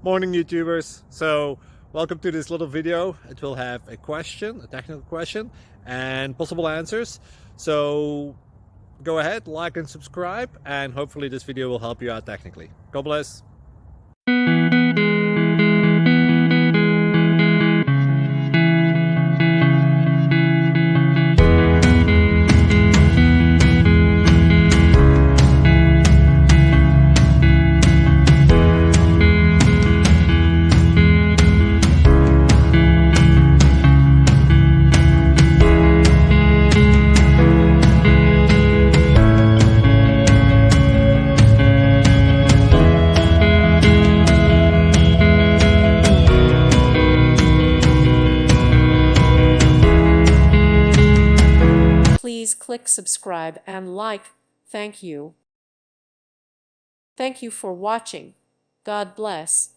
Morning, YouTubers. So welcome to this little video. It will have a question, a technical question, and possible answers. So go ahead, like and subscribe, and hopefully this video will help you out technically. God bless. Please click subscribe and like. Thank you. Thank you for watching. God bless.